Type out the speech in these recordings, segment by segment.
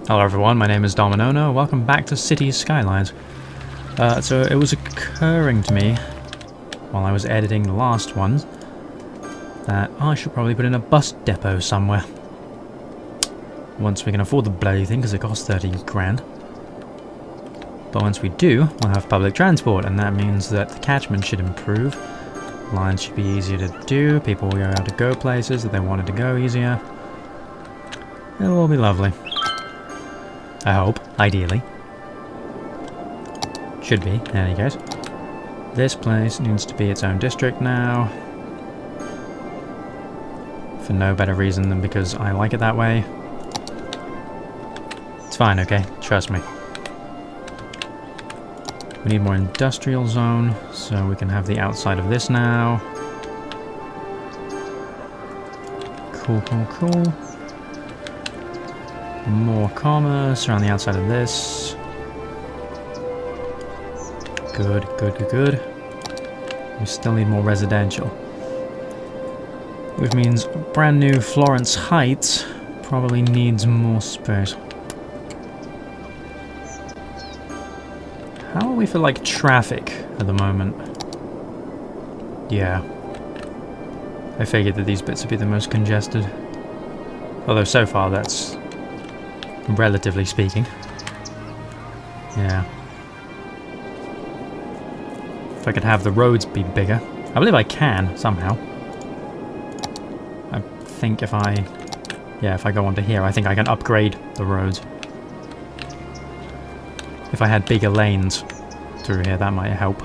Hello everyone, my name is Dominono. Welcome back to Cities Skylines. So it was occurring to me, while I was editing the last one, that I should probably put in a bus depot somewhere. Once we can afford the bloody thing, because it costs 30 grand. But once we do, we'll have public transport, and that means that the catchment should improve. Lines should be easier to do, people will be able to go places that they wanted to go easier. It'll all be lovely. I hope, ideally. Should be, in any case. This place needs to be its own district now. For no better reason than because I like it that way. It's fine, okay? Trust me. We need more industrial zone, so we can have the outside of this now. Cool, cool, cool. More commerce around the outside of this. Good, good, good, good. We still need more residential. Which means brand new Florence Heights probably needs more space. How are we for like traffic at the moment? Yeah. I figured that these bits would be the most congested. Although so far that's relatively speaking. Yeah. If I could have the roads be bigger. I believe I can, somehow. I think if I... Yeah, if I go onto here, I think I can upgrade the roads. If I had bigger lanes through here, that might help.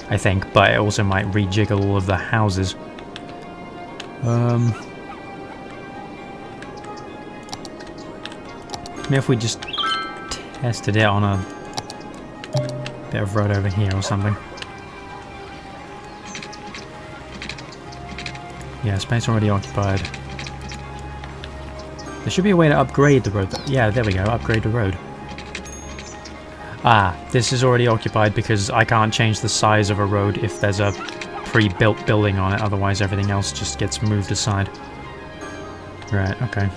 I think, but it also might rejiggle all of the houses. Maybe if we just tested it on a bit of road over here or something. Yeah, space already occupied. There should be a way to upgrade the road. Yeah, there we go, upgrade the road. Ah, this is already occupied because I can't change the size of a road if there's a pre-built building on it, otherwise everything else just gets moved aside. Right, okay.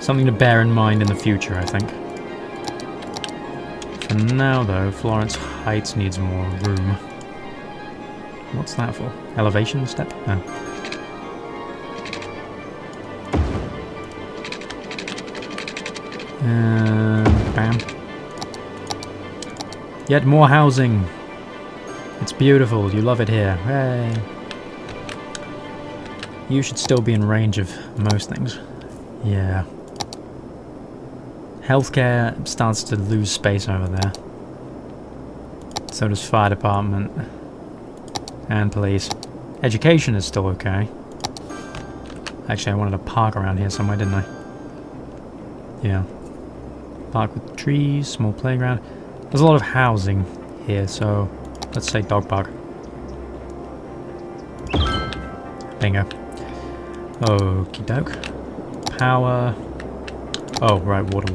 Something to bear in mind in the future, I think. For now, though, Florence Heights needs more room. What's that for? Elevation step? No. Bam. Yet more housing! It's beautiful, you love it here. Hooray! You should still be in range of most things. Yeah. Healthcare starts to lose space over there. So does fire department. And police. Education is still okay. Actually, I wanted a park around here somewhere, didn't I? Yeah. Park with trees, small playground. There's a lot of housing here, so let's say dog park. Bingo. Okie doke. Power. Oh, right, water.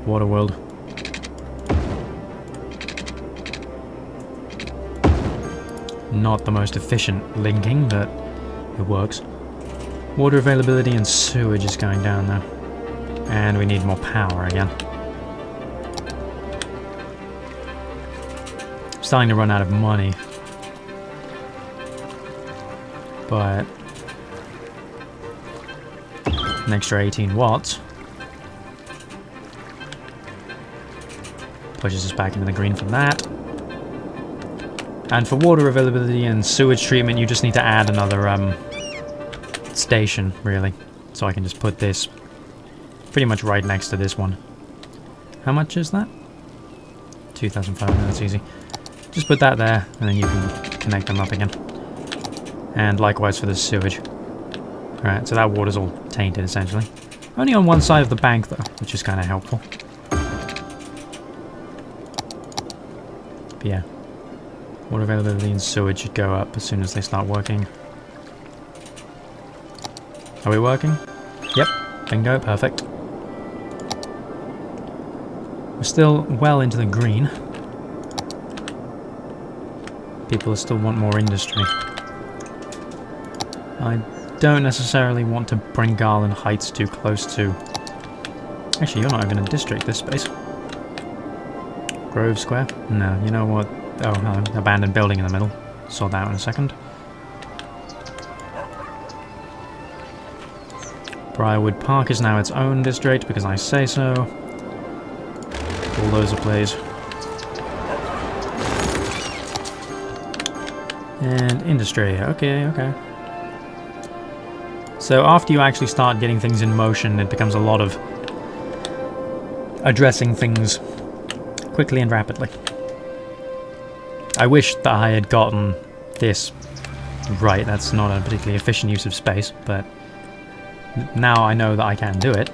Water world. Not the most efficient linking, but it works. Water availability and sewage is going down now. And we need more power again. I'm starting to run out of money. But an extra 18 watts pushes us back into the green from that. And for water availability and sewage treatment, you just need to add another station, really. So I can just put this pretty much right next to this one. How much is that? 2,500, that's easy. Just put that there, and then you can connect them up again. And likewise for the sewage. Alright, so that water's all tainted, essentially. Only on one side of the bank, though, which is kind of helpful. But yeah. Water availability and sewage should go up as soon as they start working. Are we working? Yep. Bingo, perfect. We're still well into the green. People still want more industry. I don't necessarily want to bring Garland Heights too close to... Actually, you're not even a district, this space. Grove Square? No, you know what? Oh, abandoned building in the middle. Sort that out in a second. Briarwood Park is now its own district because I say so. Bulldozer please. And industry, okay. So after you actually start getting things in motion, it becomes a lot of addressing things quickly and rapidly. I wish that I had gotten this right. That's not a particularly efficient use of space, but now I know that I can do it.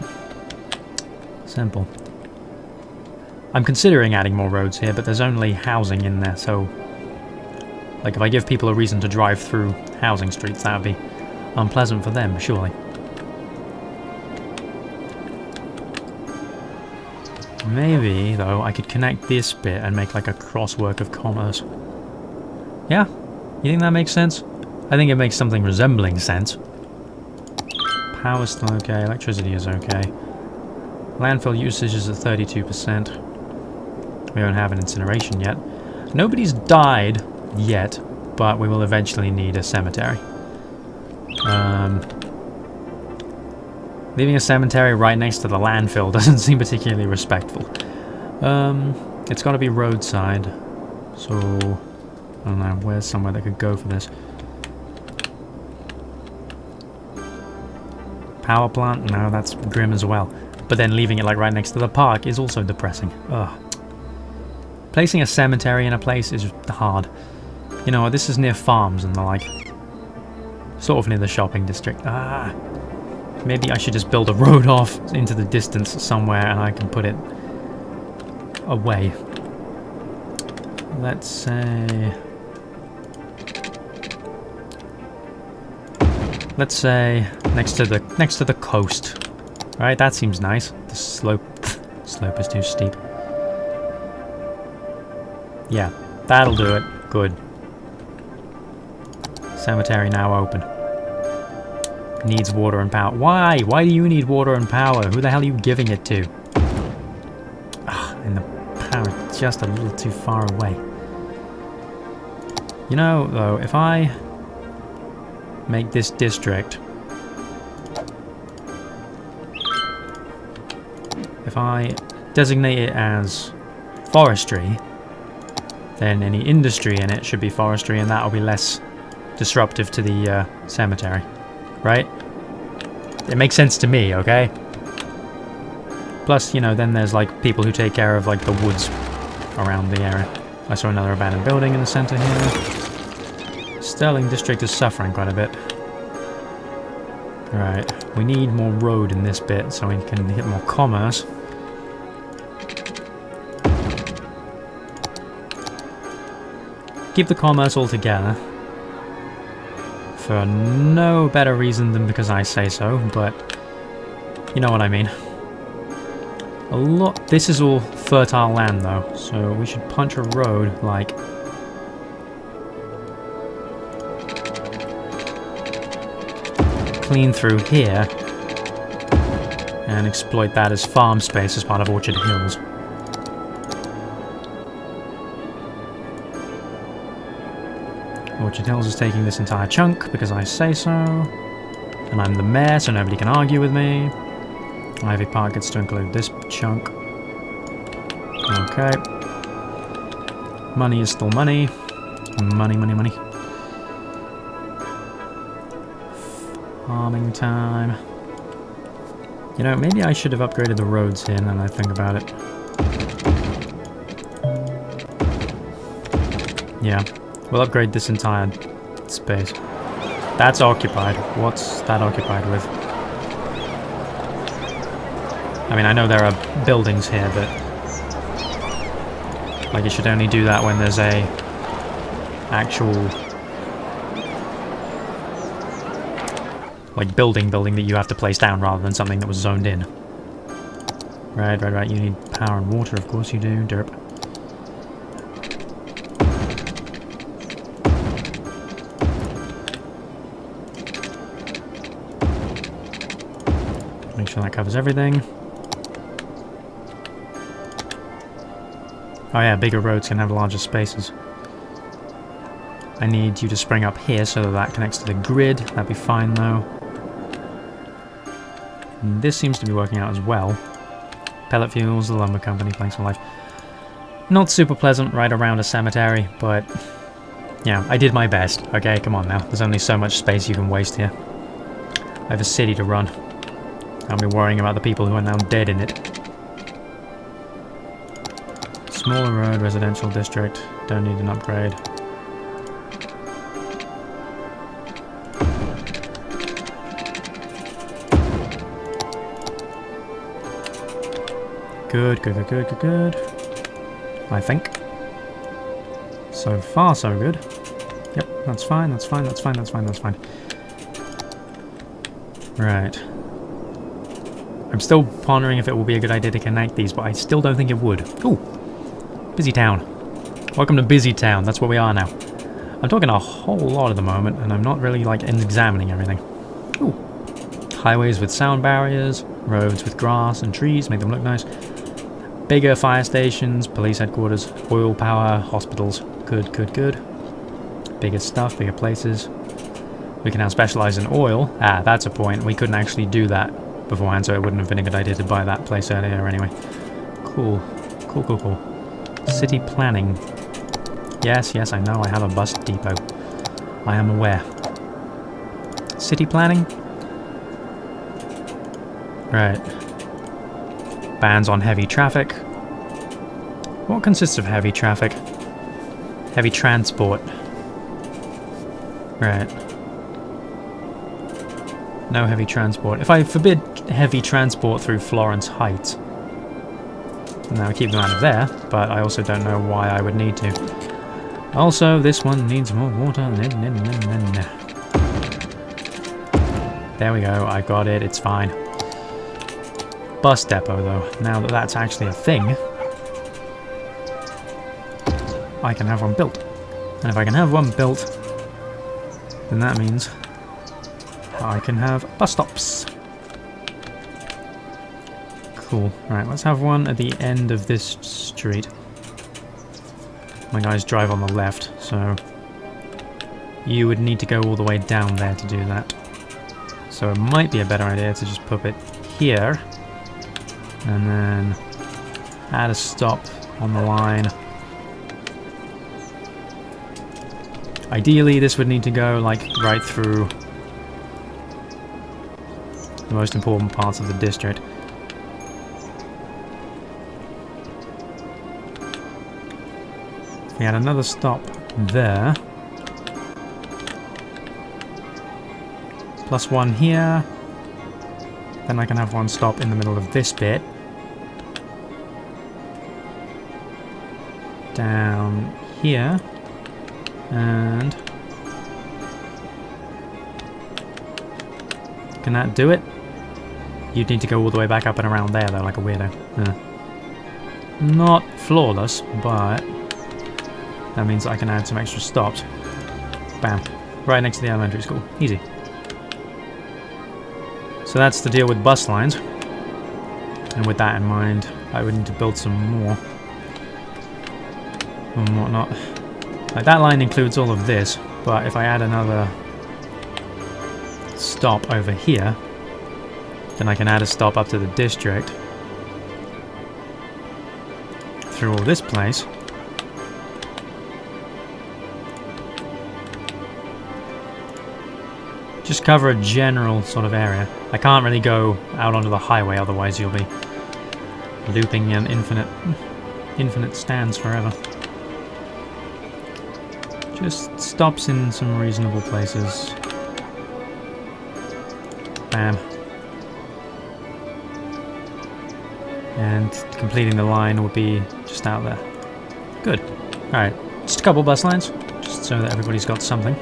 Simple. I'm considering adding more roads here, but there's only housing in there, so... Like, if I give people a reason to drive through housing streets, that would be unpleasant for them, surely. Maybe, though, I could connect this bit and make like a crosswork of commerce. Yeah? You think that makes sense? I think it makes something resembling sense. Power's still okay, electricity is okay. Landfill usage is at 32%. We don't have an incineration yet. Nobody's died yet, but we will eventually need a cemetery. Leaving a cemetery right next to the landfill doesn't seem particularly respectful. It's got to be roadside, so I don't know, where's somewhere that could go for this? Power plant? No, that's grim as well. But then leaving it like right next to the park is also depressing. Ugh. Placing a cemetery in a place is hard. You know what, this is near farms and the like. Sort of near the shopping district. Maybe I should just build a road off into the distance somewhere and I can put it away. Let's say... Let's say next to the coast. Right, that seems nice. The slope is too steep. Yeah, that'll do it. Good. Cemetery now open. Needs water and power. Why? Why do you need water and power? Who the hell are you giving it to? And the power is just a little too far away. You know, though, if I make this district... If I designate it as forestry, then any industry in it should be forestry, and that'll be less disruptive to the cemetery. Right? It makes sense to me, okay? Plus, you know, then there's like people who take care of like the woods around the area. I saw another abandoned building in the center here. Sterling District is suffering quite a bit. Right, we need more road in this bit so we can hit more commerce. Keep the commerce all together. For no better reason than because I say so, but you know what I mean. A lot. This is all fertile land though, so we should punch a road like clean through here and exploit that as farm space as part of Orchard Hills. Orchard Hills is taking this entire chunk because I say so. And I'm the mayor, so nobody can argue with me. Ivy Park gets to include this chunk. Okay. Money is still money. Money, money, money. Farming time. You know, maybe I should have upgraded the roads here now that I think about it. Yeah. We'll upgrade this entire space. That's occupied. What's that occupied with? I mean, I know there are buildings here, but... like, you should only do that when there's a... actual... like, building that you have to place down rather than something that was zoned in. Right. You need power and water, of course you do. Derp. sure that covers everything. Oh yeah, bigger roads can have larger spaces. I need you to spring up here so that that connects to the grid. That'd be fine though. And this seems to be working out as well. Pellet Fuels, the lumber company, Planks for Life. Not super pleasant right around a cemetery, but yeah, I did my best. Okay, come on now. There's only so much space you can waste here. I have a city to run. I'll be worrying about the people who are now dead in it. Smaller road, residential district. Don't need an upgrade. Good, good, good, good, good, good. I think. So far, so good. Yep, that's fine, that's fine, that's fine, that's fine, that's fine. Right. I'm still pondering if it will be a good idea to connect these, but I still don't think it would. Ooh! Busy town. Welcome to Busy Town, that's where we are now. I'm talking a whole lot at the moment, and I'm not really, like, examining everything. Ooh. Highways with sound barriers, roads with grass and trees, make them look nice. Bigger fire stations, police headquarters, oil power, hospitals. Good, good, good. Bigger stuff, bigger places. We can now specialize in oil. Ah, that's a point. We couldn't actually do that beforehand, so it wouldn't have been a good idea to buy that place earlier anyway. Cool. Cool, cool, cool. City planning. Yes, yes, I know I have a bus depot. I am aware. City planning? Right. Bans on heavy traffic. What consists of heavy traffic? Heavy transport. Right. No heavy transport. If I forbid heavy transport through Florence Heights, then I would keep them out of there, but I also don't know why I would need to. Also, this one needs more water. There we go, I got it, it's fine. Bus depot, though. Now that that's actually a thing, I can have one built. And if I can have one built, then that means I can have bus stops. Cool. Right, let's have one at the end of this street. My guys drive on the left, so you would need to go all the way down there to do that. So it might be a better idea to just put it here. And then add a stop on the line. Ideally, this would need to go like right through the most important parts of the district. If we had another stop there, plus one here, then I can have one stop in the middle of this bit. Down here. And can that do it? You'd need to go all the way back up and around there though, like a weirdo. Not flawless, but that means I can add some extra stops. Bam. Right next to the elementary school. Easy. So that's the deal with bus lines. And with that in mind, I would need to build some more. And whatnot. Like, that line includes all of this, but if I add another stop over here, then I can add a stop up to the district through all this place. Just cover a general sort of area. I can't really go out onto the highway, otherwise you'll be looping in infinite stands forever. Just stops in some reasonable places. Bam. And completing the line would be just out there. Good. Alright, just a couple bus lines, just so that everybody's got something.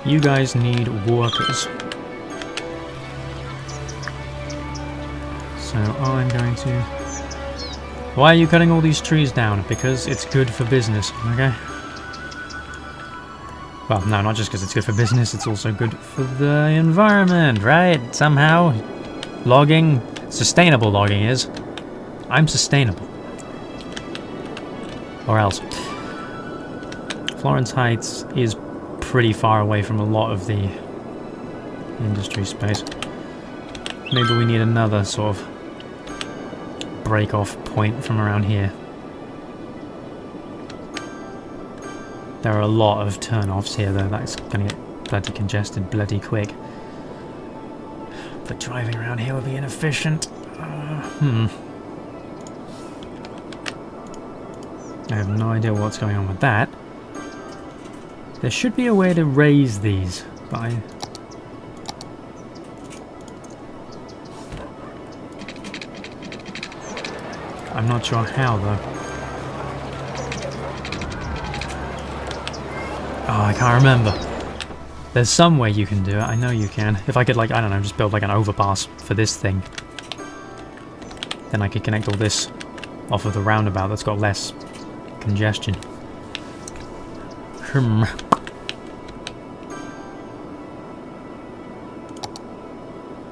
You guys need workers. So I'm going to... Why are you cutting all these trees down? Because it's good for business, okay? Well, no, not just because it's good for business, it's also good for the environment, right? Somehow. Logging, sustainable logging is. I'm sustainable. Or else. Florence Heights is pretty far away from a lot of the industry space. Maybe we need another sort of break-off point from around here. There are a lot of turn-offs here though, that's gonna get bloody congested bloody quick. But driving around here would be inefficient. I have no idea what's going on with that. There should be a way to raise these, but I'm not sure how though. Oh, I can't remember. There's some way you can do it, I know you can. If I could, like, I don't know, just build like an overpass for this thing. Then I could connect all this off of the roundabout that's got less congestion.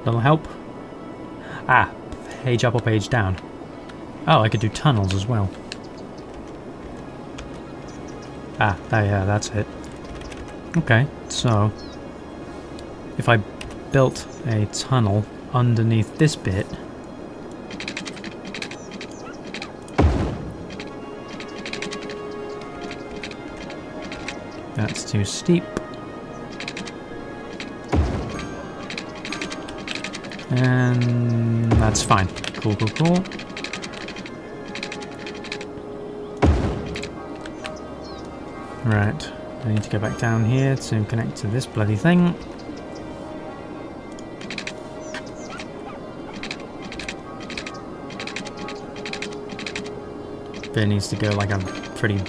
Little help? Ah, page up or page down. Oh, I could do tunnels as well. Ah, yeah, that's it. Okay, so if I built a tunnel underneath this bit, that's too steep. And that's fine. Cool, cool, cool. Right, I need to go back down here to connect to this bloody thing. But it needs to go like a pretty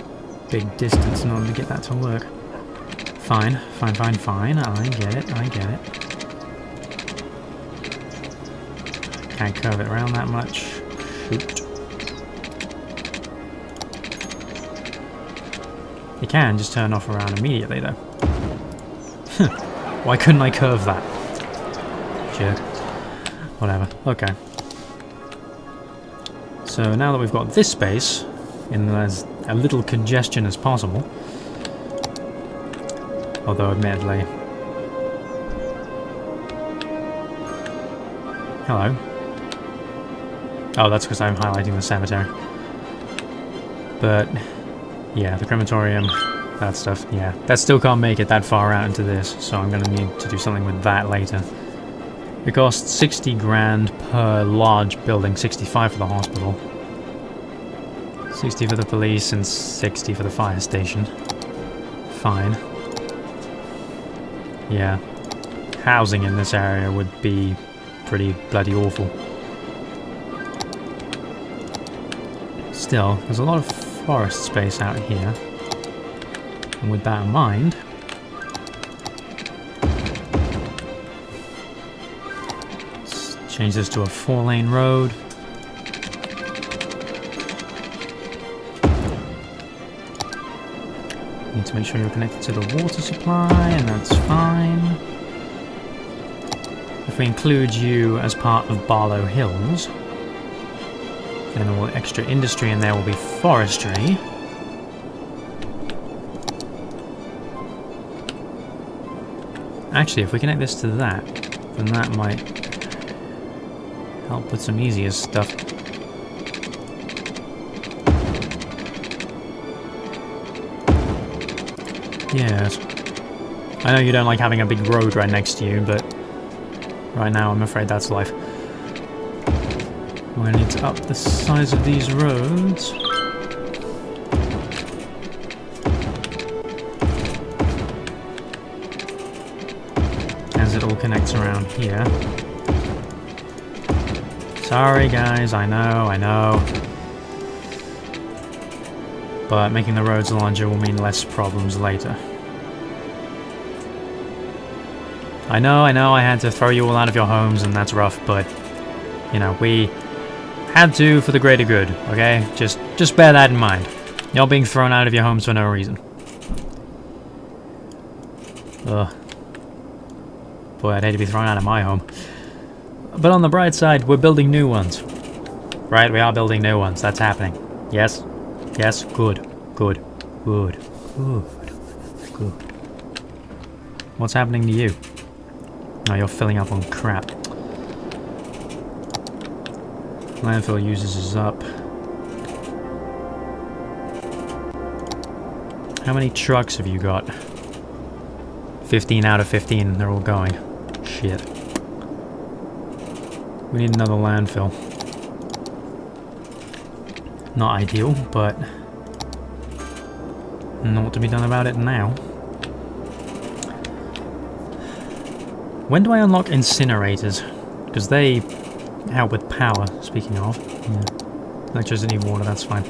big distance in order to get that to work. Fine, fine, fine, fine. I get it, I get it. Can't curve it around that much. Shoot. You can just turn off around immediately though. Why couldn't I curve that? Jerk. Whatever. Okay. So now that we've got this space in as a little congestion as possible, although admittedly... Hello. Oh, that's because I'm highlighting the cemetery. But... yeah, the crematorium, that stuff, yeah. That still can't make it that far out into this, so I'm going to need to do something with that later. It costs 60 grand per large building, 65 for the hospital. 60 for the police and 60 for the fire station. Fine. Yeah. Housing in this area would be pretty bloody awful. Still, there's a lot of forest space out here, and with that in mind, let's change this to a 4-lane road. Need to make sure you're connected to the water supply, and that's fine. If we include you as part of Barlow Hills, then all the extra industry in there will be forestry. Actually, if we connect this to that, then that might help with some easier stuff. Yes. I know you don't like having a big road right next to you, but right now I'm afraid that's life. We're going to need to up the size of these roads. As it all connects around here. Sorry guys, I know. But making the roads larger will mean less problems later. I know, I had to throw you all out of your homes and that's rough, but, you know, we had to for the greater good, okay? Just bear that in mind. You're being thrown out of your homes for no reason. Ugh. Boy, I'd hate to be thrown out of my home. But on the bright side, we're building new ones. Right, we are building new ones. That's happening. Yes? Yes? Good. Good. Good. Good. Good. What's happening to you? Oh, you're filling up on crap. Landfill users is up. How many trucks have you got? 15 out of 15. They're all going. Shit. We need another landfill. Not ideal, but not what to be done about it now. When do I unlock incinerators? Because they help with power, speaking of. Yeah. Electricity, water, that's fine.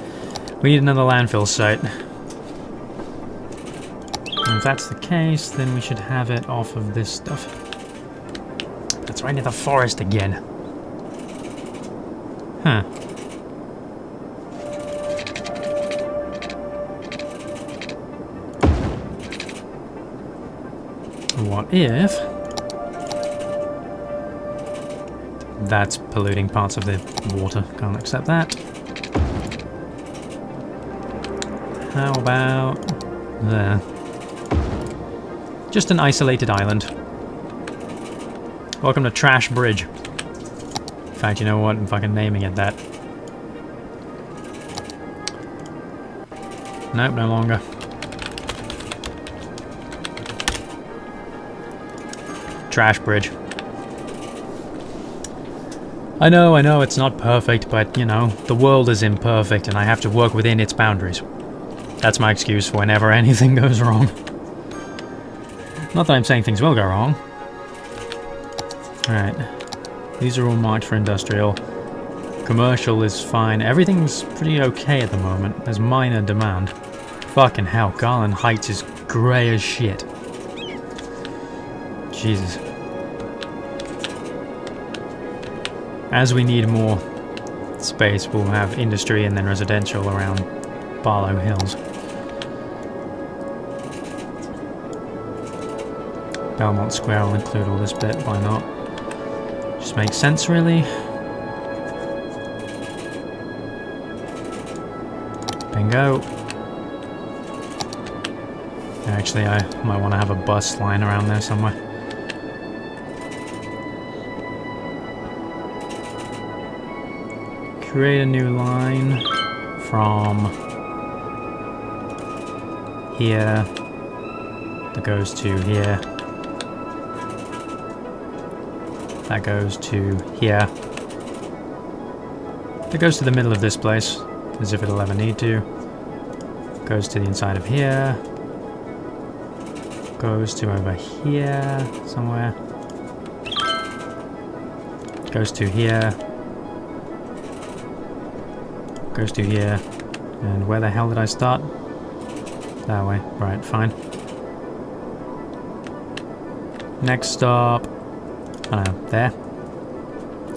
We need another landfill site. And if that's the case, then we should have it off of this stuff. That's right near the forest again. Huh. What if that's polluting parts of the water? Can't accept that. How about there? Just an isolated island. Welcome to Trash Bridge. In fact, you know what? I'm fucking naming it that. Nope, no longer. Trash Bridge. I know, it's not perfect, but, you know, the world is imperfect and I have to work within its boundaries. That's my excuse for whenever anything goes wrong. Not that I'm saying things will go wrong. Alright. These are all marked for industrial. Commercial is fine. Everything's pretty okay at the moment. There's minor demand. Fucking hell, Garland Heights is grey as shit. Jesus. As we need more space, we'll have industry and then residential around Barlow Hills. Belmont Square will include all this bit, why not? Just makes sense, really. Bingo. Actually, I might want to have a bus line around there somewhere. Create a new line from here that goes to here. That goes to here. That goes to the middle of this place, as if it'll ever need to. Goes to the inside of here. Goes to over here somewhere. Goes to here. Goes to here. And where the hell did I start? That way. Right, fine. Next stop. I don't know, there.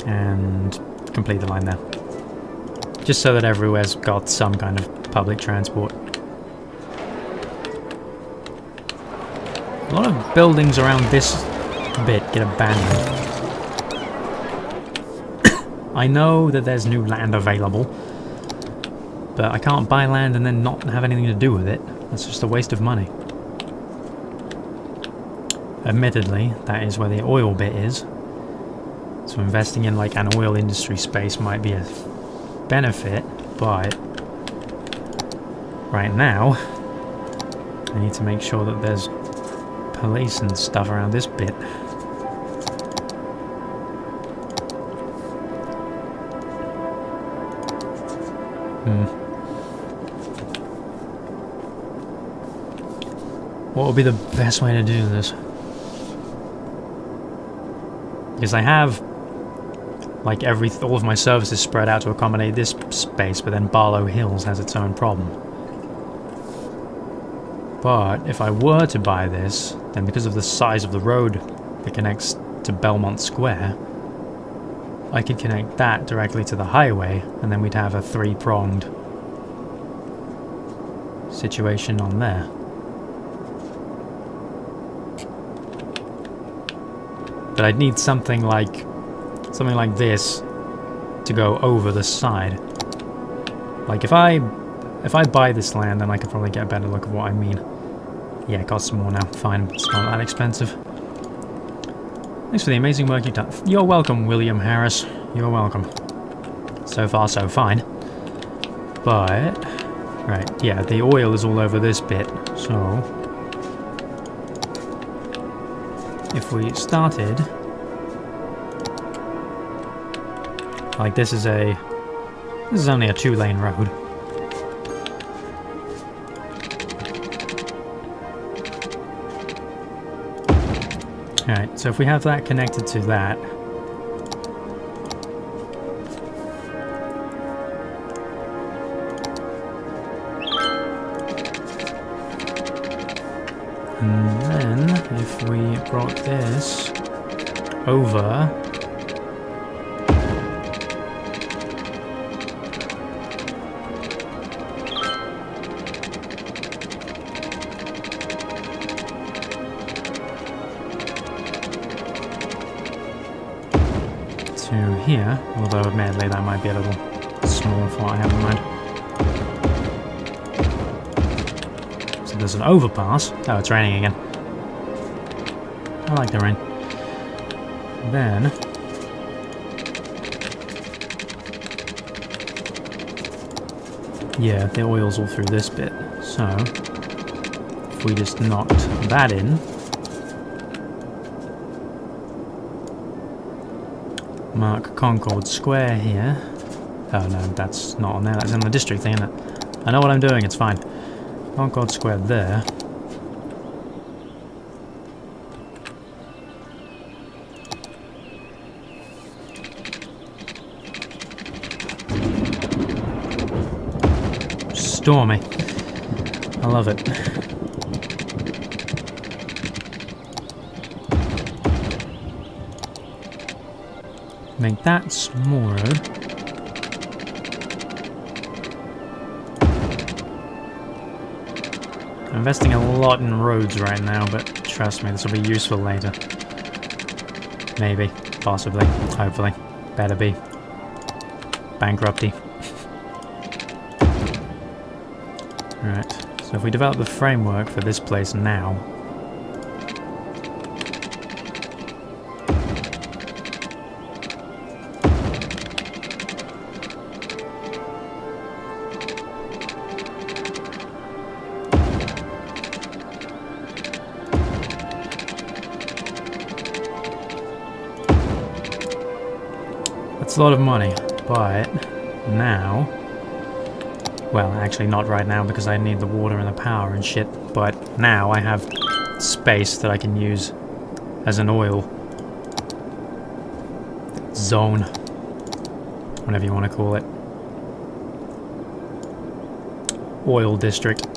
And complete the line there. Just so that everywhere's got some kind of public transport. A lot of buildings around this bit get abandoned. I know that there's new land available, but I can't buy land and then not have anything to do with it. That's just a waste of money. Admittedly, that is where the oil bit is. So investing in like an oil industry space might be a benefit, but right now I need to make sure that there's police and stuff around this bit. What would be the best way to do this? Because I have like all of my services spread out to accommodate this space, but then Barlow Hills has its own problem. But if I were to buy this, then because of the size of the road that connects to Belmont Square, I could connect that directly to the highway, and then we'd have a three-pronged situation on there. But I'd need something like something like this to go over the side. Like if I buy this land, then I could probably get a better look at what I mean. Yeah, it costs more now. Fine, it's not that expensive. Thanks for the amazing work you've done. You're welcome, William Harris. You're welcome. So far, so fine. But... right, yeah, the oil is all over this bit. So... if we started... like, this is only a 2-lane road. Alright, so if we have that connected to that... and then, if we brought this over... to here, although admittedly that might be a little small for what I have in mind. So there's an overpass. Oh, it's raining again. I like the rain. Then... yeah, the oil's all through this bit. So, if we just knocked that in... mark Concord Square here. Oh no, that's not on there, that's in the district thing, isn't it? I know what I'm doing, it's fine. Concord Square there. Stormy. I love it. Make that smaller. I'm investing a lot in roads right now, but trust me, this will be useful later. Maybe, possibly, hopefully. Better be. Bankrupty. Right, so if we develop the framework for this place now, that's a lot of money, but now, well, actually not right now because I need the water and the power and shit, but now I have space that I can use as an oil zone, whatever you want to call it. Oil district.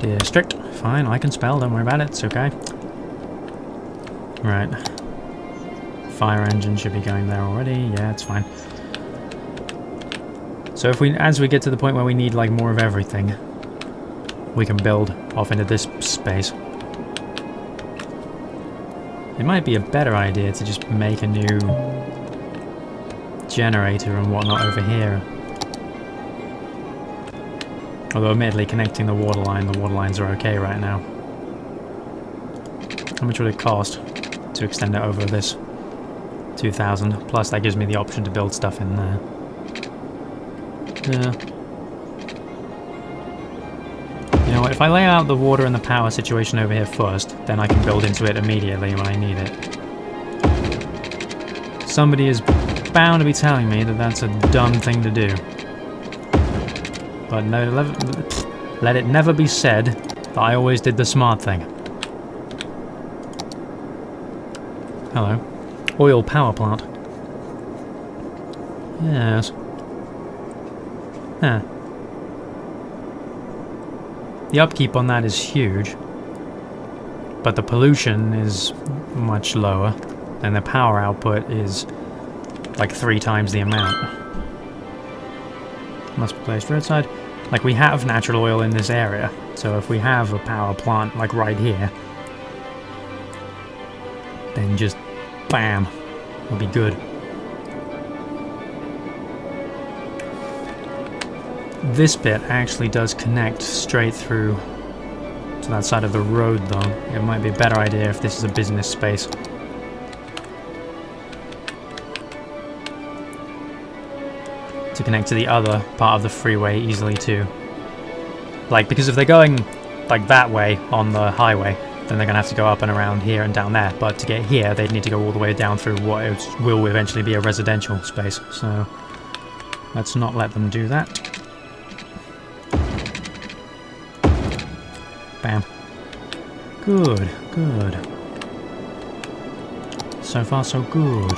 District. Fine, I can spell, don't worry about it, it's okay. Right. Fire engine should be going there already. Yeah, it's fine. So if we, as we get to the point where we need like more of everything, we can build off into this space. It might be a better idea to just make a new generator and whatnot over here. Although admittedly connecting the water lines are okay right now. How much would it cost to extend it over this? 2,000, plus that gives me the option to build stuff in there. Yeah. You know what, if I lay out the water and the power situation over here first, then I can build into it immediately when I need it. Somebody is bound to be telling me that that's a dumb thing to do. But no, let it never be said that I always did the smart thing. Hello. Oil power plant. Yes. Huh. The upkeep on that is huge, but the pollution is much lower, and the power output is like 3 times the amount. Must be placed roadside. Like, we have natural oil in this area, so if we have a power plant like right here, then just bam, will be good. This bit actually does connect straight through to that side of the road though. It might be a better idea if this is a business space. To connect to the other part of the freeway easily too. Like, because if they're going like that way on the highway, then they're going to have to go up and around here and down there. But to get here, they'd need to go all the way down through what will eventually be a residential space. So let's not let them do that. Bam. Good, good. So far so good.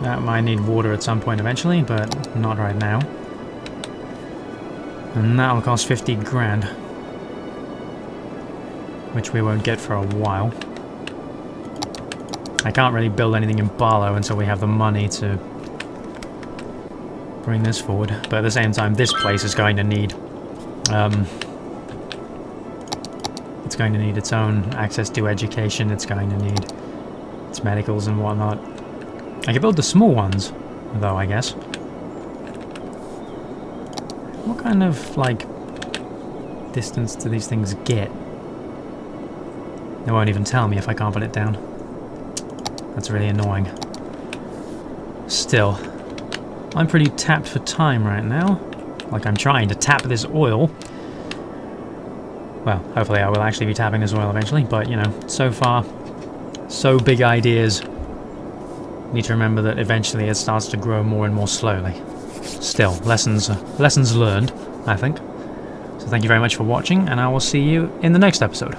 That might need water at some point eventually, but not right now. And that'll cost 50 grand. Which we won't get for a while. I can't really build anything in Barlow until we have the money to bring this forward. But at the same time, this place is going to need... it's going to need its own access to education. It's going to need its medicals and whatnot. I can build the small ones, though, I guess. What kind of, like, distance do these things get? They won't even tell me if I can't put it down. That's really annoying. Still, I'm pretty tapped for time right now. Like, I'm trying to tap this oil. Well, hopefully I will actually be tapping this oil eventually, but, you know, so far, so big ideas. Need to remember that eventually it starts to grow more and more slowly. Still, lessons learned, I think. So thank you very much for watching, and I will see you in the next episode.